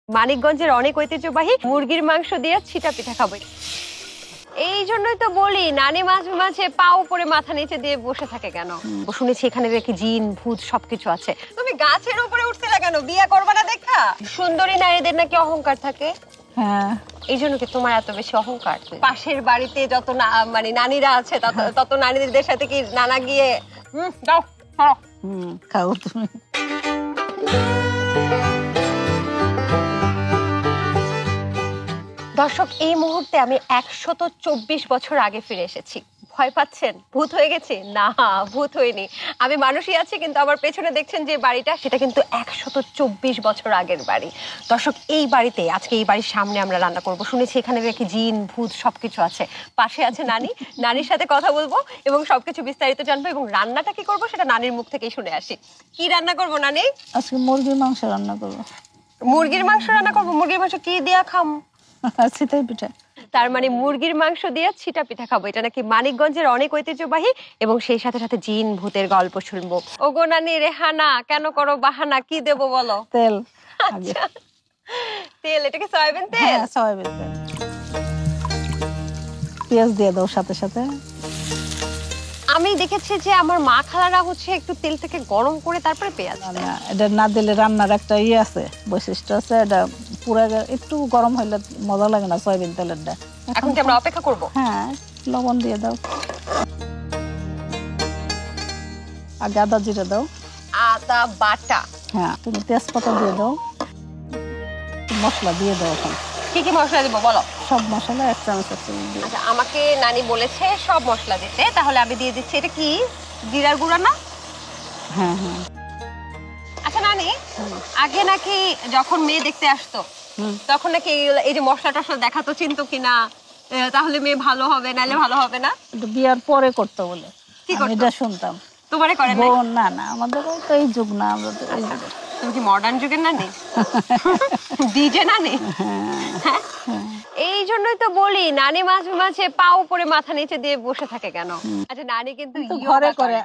মানিকগঞ্জের অনেক ঐতিহ্যবাহী মুরগির মাংস দিয়ে ছিটা পিঠা খাবো। এই জন্যই তো বলি নানি মাঝে মাঝে পা উপরে মাথা নিচে দিয়ে বসে থাকে কেন? শুনেছি এখানে নাকি জিন ভূত সবকিছু আছে। তুমি গাছের উপরে উঠছিলে কেন? বিয়ে করবে না দেখা? সুন্দরী নারীদের নাকি অহংকার থাকে। হ্যাঁ, এই জন্য কি তোমার এত বেশি অহংকার? পাশের বাড়িতে যত মানে নারীরা আছে তত নারীদের সাথে কি নানা গিয়ে যাও খাও তুমি। দর্শক, এই মুহূর্তে আমি 124 বছর আগে ফিরে এসেছি। ভয় পাচ্ছেন? ভূত হয়ে গেছে? না, ভূত হয়নি। আমি মানুষই আছি, কিন্তু আমার পেছনে দেখছেন যে বাড়িটা, সেটা কিন্তু 124 বছর আগের বাড়ি। দর্শক, এই বাড়িতে আজকে এই বাড়ির সামনে আমরা রান্না করব। শুনেছি এখানে নাকি জিন ভূত সবকিছু আছে। পাশে আছে নানি, নানির সাথে কথা বলবো এবং সবকিছু বিস্তারিত জানবো, এবং রান্নাটা কি করবো সেটা নানির মুখ থেকেই শুনে আসি। কি রান্না করবো নানি? আজকে মুরগির মাংস রান্না করবো। মুরগির মাংস রান্না করবো? মুরগির মাংস কি দিয়া খাম? চিতই পিঠা। তার মানে মুরগির মাংস দিয়ে ছিটা পিঠা খাবো। এটা নাকি মানিকগঞ্জের অনেক ঐতিহ্যবাহী, এবং সেই সাথে সাথে জিন ভূতের গল্প শুনবো। ওগো নানি রেহানা, কেন করো বাহানা? কি দেবো বলো? তেল। আচ্ছা, তেল। এটা কি সয়াবিন তেল? হ্যাঁ, সয়াবিন তেল। পেঁয়াজ দিয়ে দাও সাথে সাথে। আমি দেখেছি যে আমার মা খালারা হচ্ছে একটু তেলটাকে গরম করে তারপরে পেঁয়াজ দেয়। এটা না দিলে রান্নার একটা আছে, বৈশিষ্ট্য আছে। এটা পুরো একটু গরম হইলে মজা লাগে না সয়াবিন তেলেরটা। এখন কি আমরা অপেক্ষা করবো? হ্যাঁ, লবণ দিয়ে দাও। আগে আদা জিরে দাও। আদা বাটা। হ্যাঁ, তুমি তেজপাতা দিয়ে দাও। মশলা দিয়ে দাও। এখন কি কি মশলা দিব বলো? সব মশলা 1 চামচ দিয়ে। আচ্ছা, আমাকে নানি বলেছে সব মশলা দিতে, তাহলে আমি দিয়ে দিচ্ছি। এটা কি জিরার গুঁড়া না? হ্যাঁ হ্যাঁ। আচ্ছা নানি, আগে নাকি যখন মেয়ে দেখতে আসতো তখন নাকি এই যে মশলা টশলা দেখাতো, চিনতো কিনা, তাহলে মেয়ে ভালো হবে নাহলে ভালো হবে না? এটা বিয়ার পরে করতে বলে কি করতো? এটা শুনতাম। তোমারে করে না? না না, আমাদের তো এই যুগ না। আমরা তো এই যুগে। তুমি কি মডার্ন যুগের নানি? ডিজে নানি? হ্যাঁ? এই জন্যই তো বলি নানি মাঝে মাঝে পা উপরে মাথা নিচে দিয়ে বসে থাকে কেন? আচ্ছা, নানি কিন্তু ঘরে করে।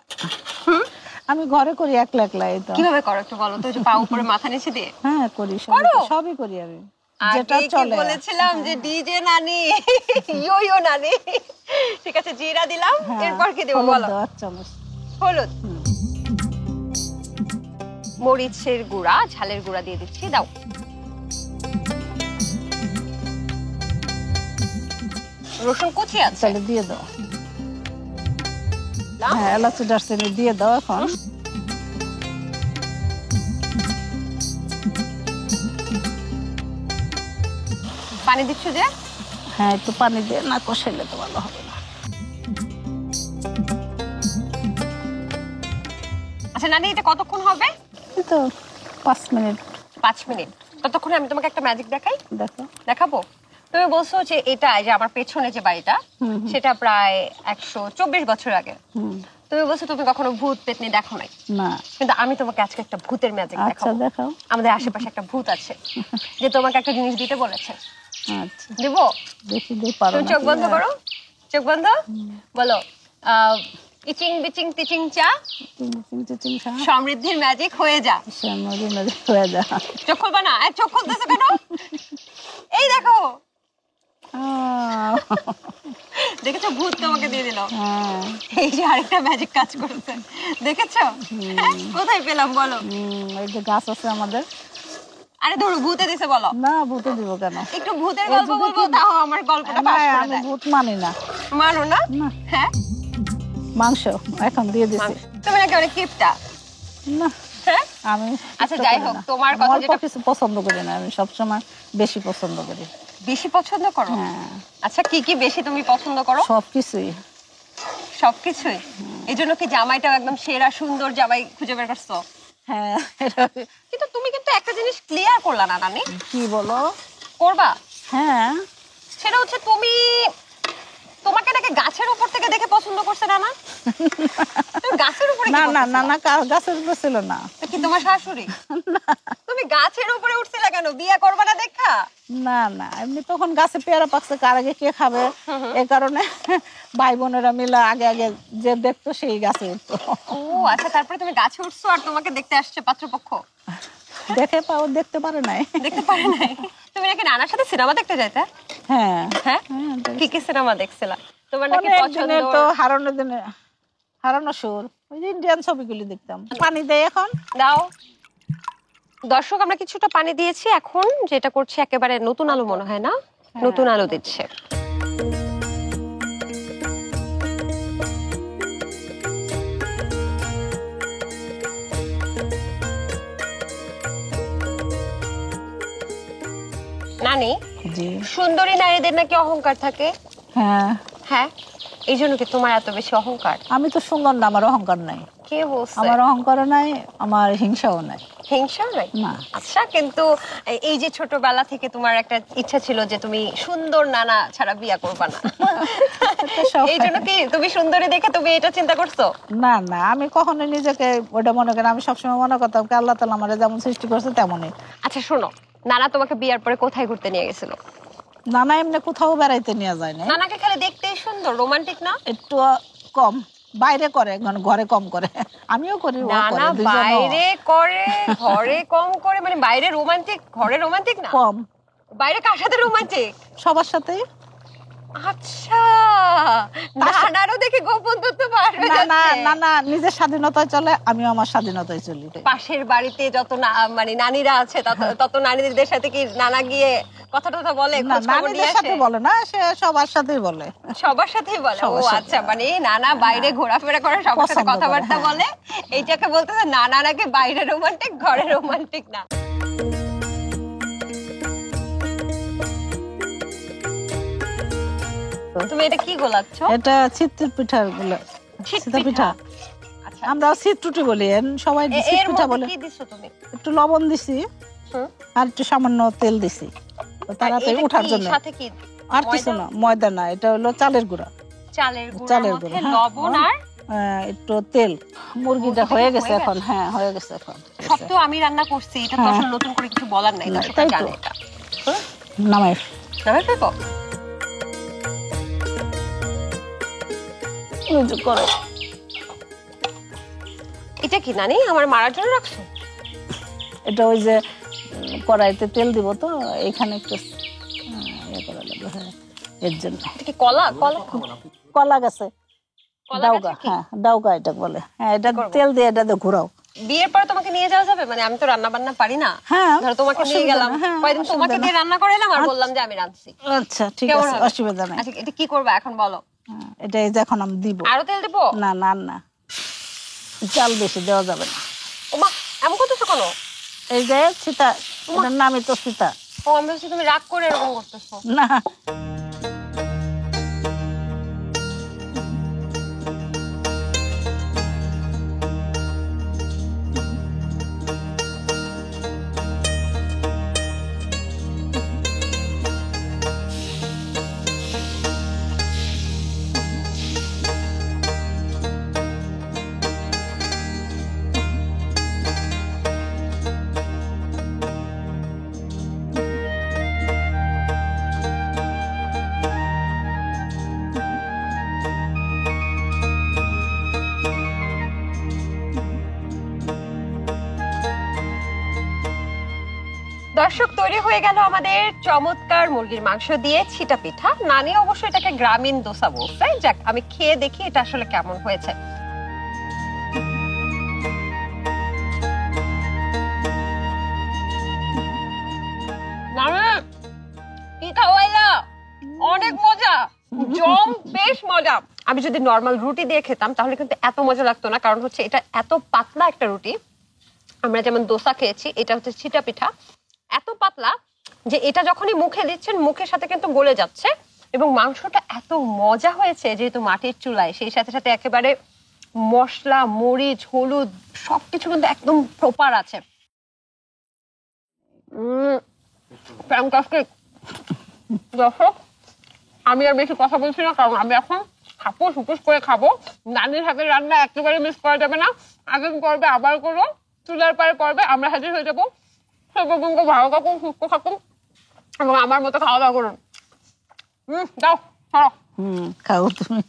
আমি ঘরে করি একলা একলা। এই তো কিভাবে করো একটু বলো তো, যে পা উপরে মাথা নিচে দিয়ে? হ্যাঁ, করি। সবই করি আমি, যেটা চলে। বলেছিলাম যে ডিজে নানি, ইয়ো নানি। ঠিক আছে, জিরা দিলাম। এরপর কি দেব বলো? 1 চামচ হলুদ, মরিচের গুঁড়া, ঝালের গুঁড়া দিয়ে দিচ্ছি। দাও। রসুন কুচি আছে, তাহলে দিয়ে দাও। হ্যাঁ, এলাচি দারচিনি দিয়ে দাও। এখন পানি দিচ্ছ যে? হ্যাঁ, একটু পানি দিয়ে না কষাইলে তো ভালো হবে না। আচ্ছা নানি, এটা কতক্ষণ হবে? এই তো 5 মিনিট। 5 মিনিট। ততক্ষণে আমি তোমাকে একটা ম্যাজিক দেখাই। দেখো। দেখাবো? তুমি বলছো যে এটা যে আমার পেছনে যে বাড়িটা, সেটা প্রায় 124 বছর আগে। তুমি বলছো তুমি কখনো ভূত পেতনি দেখো নাই। না, কিন্তু আমি তোমাকে আজকে একটা ভূতের ম্যাজিক আচ্ছা দেখাবো। দেখাও। আমাদের আশেপাশে একটা ভূত আছে যে তোমাকে একটা জিনিস দিতে বলেছে। আচ্ছা, দিব? দেখি দিয়ে পারো তুমি না। চোখ বন্ধ করো। চোখ বন্ধ। বলো, ইচিং বিচিং টিচিং চা, সমৃদ্ধির ম্যাজিক হয়ে যা। হয়ে যা। চোখ খুলবা না? চোখ খুলতেছো কেন? এই দেখো, দেখেছো? ভূত তোমাকে দিয়ে দিল। এই যে আরেকটা ম্যাজিক কাজ করেছে, দেখেছো? কোথায় পেলাম বলো? এই যে গাছ আছে আমাদের। আরে ধরো, ভূতে দিছে বলো। না, ভূতে দিব কেন? একটু ভূতের গল্প বলবো, তাও আমার গল্পটা পাস করে আমি দেয়। ভূত মানি না। মানো না? হ্যাঁ, মাংস এখন দিয়ে দিছি। তুমি নাকি অনেক কিপটা। না, হ্যাঁ? আমি আচ্ছা যাই হোক, তোমার কথা অল্প কিছু পছন্দ করি না। আমি সবসময় বেশি পছন্দ করি। বেশি পছন্দ করো? হ্যাঁ। আচ্ছা, কি কি বেশি তুমি পছন্দ করো? সবকিছুই। সবকিছুই? এই জন্য কি জামাইটাও একদম সেরা সুন্দর জামাই খুঁজে বের করছো? হ্যাঁ। কিন্তু তুমি কিন্তু একটা জিনিস ক্লিয়ার করলা না নানি। কি বলো? করবা? হ্যাঁ। সেটা হচ্ছে তুমি, তোমাকে নাকি গাছের উপর থেকে দেখে পছন্দ করছে না? না, তুমি গাছের উপরে না না না না, গাছের উপর ছিল না। কি তোমার শাশুড়ি? তুমি গাছের উপরে উঠছিলে কেন? বিয়ে করবা না দেখা? না না, এমনি তখন গাছে পেয়ারা পাকছে, কার আগে কে খাবে, এই কারণে ভাই বোনেরা মিলে আগে আগে যে দেখতো সেই গাছে উঠতো। ও আচ্ছা, তারপরে তুমি গাছে উঠছো আর তোমাকে দেখতে আসছে পাত্রপক্ষ? দেখতে পারে নাই। দেখতে পারে নাই? তুমি নাকি নানার সাথে সিনেমা দেখতে যাইতে? হ্যাঁ হ্যাঁ, কি কি সিনেমা দেখছিলা? তোমার নাকি পছন্দ? তো হারানো সুর, ওই যে ইন্ডিয়ান ছবিগুলি দেখতাম। পানি দেয় এখন দাও। দর্শক, আমরা কিছুটা পানি দিয়েছি, এখন যেটা করছি একেবারে নতুন আলু মনে হয় না, নতুন আলু দিচ্ছে। নানি, জি সুন্দরী নারীদের নাকি অহংকার থাকে? হ্যাঁ। হ্যাঁ, এই জন্য কি তোমার এত বেশি অহংকার? আমি তো সুন্দর না, আমার অহংকার নাই। কে বলছে? আমার অহংকারও নাই, আমার হিংসাও নাই। হিংসা নাই? না। আচ্ছা, কিন্তু এই যে ছোটবেলা থেকে তোমার একটা ইচ্ছা ছিল যে তুমি সুন্দর নানা ছাড়া বিয়ে করবে না, এই জন্য কি তুমি সুন্দরী দেখে তুমি এটা চিন্তা করছো? না না, আমি কখনো নিজেকে ওটা মনে করি। আমি সবসময় মনে করতাম কি আল্লাহ তাআলা আমারে যেমন সৃষ্টি করছে তেমনই। আচ্ছা শোনো, নানা তোমাকে বিয়ার পরে কোথায় ঘুরতে নিয়ে গেছিল? নানা এমনি কোথাও বেড়াইতে নিয়ে যায় না। নানাকে খালি দেখতেই সুন্দর, রোমান্টিক না? একটু কম বাইরে করে, ঘরে কম করে। আমিও করি, ও করে, নানা দুইজনও বাইরে করে, ঘরে কম করে, মানে বাইরে রোমান্টিক, ঘরে রোমান্টিক না? কম। বাইরে কার সাথে রোমান্টিক? সবার সাথেই। আচ্ছা, নানারও দেখে গোপন তথ্য বার হয়ে না না যাচ্ছে। না না, নিজের স্বাধীনতায় চলে, আমিও আমার স্বাধীনতায় চলি। পাশের বাড়িতে যত মানে নানীরা আছে তত নানীদের সাথে কি নানা গিয়ে কথা টথা বলে, না, খোঁজ খবর নিয়ে নানীদের আসে? সাথে বলে না, সে সবার সাথেই বলে। সবার সাথেই বলে? ও সবার সাথে। আচ্ছা, মানে নানা বাইরে ঘোরাফেরা করে, সবার সাথে পছন্দ করে, কথাবার্তা হ্যাঁ। বলে, এইটাকে বলতেছে নানা নাকি বাইরে রোমান্টিক, ঘরে রোমান্টিক না। তুমি এটা কি গোলাচ্ছ? এটা চিত্তির পিঠার গুলো, ছিট সিতা পিঠা। আচ্ছা, আমরা সিট্রুটি বলি, সবাই সিট এর পিঠা মধ্যে বলে। কি দিছো তুমি? একটু লবণ দিছি হুম। আর একটু সামান্য তেল দিছি তাড়াতাড়ি এটা ওঠার কি জন্য। সাথে কি? আর কিছু না, ময়দা না, এটা হলো চালের গুঁড়া। চালের গুঁড়ার চালের মধ্যে গুঁড়া, হ্যাঁ। লবণ আর একটু তেল। মুরগিটা হয়ে গেছে এখন, হ্যাঁ হয়ে গেছে এখন। সব তো আমি রান্না করছি, এটা তো হ্যাঁ। আসলে নতুন করে কিছু বলার নাই, না, দর্শকরা তাই তো। জানে এটা। হুম? নামাই নামাই ফেলবো? করে। এটা কি নানি, আমার মারার জন্য রাখছো? এটা ওই যে কড়াইতে তেল দিব তো, এখানে একটু ইয়ে করা লাগবে, হ্যাঁ, এর জন্য। এটা কি কলা? কলা? কলা গাছে কলা ডাউগা, গাছে কি? হ্যাঁ ডাউগা এটা বলে। হ্যাঁ, এটা তেল দিয়ে এটা দিয়ে ঘুরাও। বিয়ের পরে তোমাকে নিয়ে যাওয়া যাবে? মানে আমি তো রান্না বান্না পারি না। হ্যাঁ, ধরো তোমাকে নিয়ে অসুবিধা গেলাম, না, হ্যাঁ, কয়দিন তোমাকে অসুবিধা দিয়ে না। রান্না করাইলাম আর বললাম যে আমি রাঁধছি, আচ্ছা ঠিক কেমন আছে, হবে? অসুবিধা নাই। আচ্ছা, এটা কি করবা এখন বলো? হ্যাঁ, এটা এই যে এখন আমি দিব। আরো তেল দেবো? না না না, চাল বেশি দেওয়া যাবে না। ওমা, এমন করতেছো কেন? এই যে সীতা, এটার নামই তো সীতা। ও, আমি ভাবছি তুমি রাগ করে এরকম করতেছো। না, দর্শক, তৈরি হয়ে গেল আমাদের চমৎকার মুরগির মাংস দিয়ে ছিটা পিঠা। নানি অবশ্য এটাকে গ্রামীণ দোসা বলছে। যাক, আমি খেয়ে দেখি এটা আসলে কেমন হয়েছে। নানি, পিঠা হইলো অনেক মজা, জম বেশ মজা। আমি যদি নরমাল রুটি দিয়ে খেতাম তাহলে কিন্তু এত মজা লাগতো না, কারণ হচ্ছে এটা এত পাতলা একটা রুটি। আমরা যেমন দোসা খেয়েছি, এটা হচ্ছে ছিটা পিঠা, এত পাতলা যে এটা যখনই মুখে দিচ্ছেন মুখের সাথে কিন্তু গলে যাচ্ছে। এবং মাংসটা এত মজা হয়েছে, যেহেতু মাটির চুলায়, সেই সাথে সাথে একেবারে মশলা, মরিচ, হলুদ সবকিছু কিন্তু একদম প্রপার আছে। ফ্যান্টাস্টিক। দর্শক, আমি আর বেশি কথা বলছি না, কারণ আমি এখন হাপুস হুপুস করে খাবো। নানির হাতের রান্না একেবারে মিস করা যাবে না। আগের পর্বে আবার করো, চুলার পারে পর্বে আমরা হাজির হয়ে যাবো। সে পর্যন্ত ভালো থাকুন, সুস্থ থাকুন এবং আমার মতো খাওয়া দাওয়া করুন। যাও, খাও তুমি।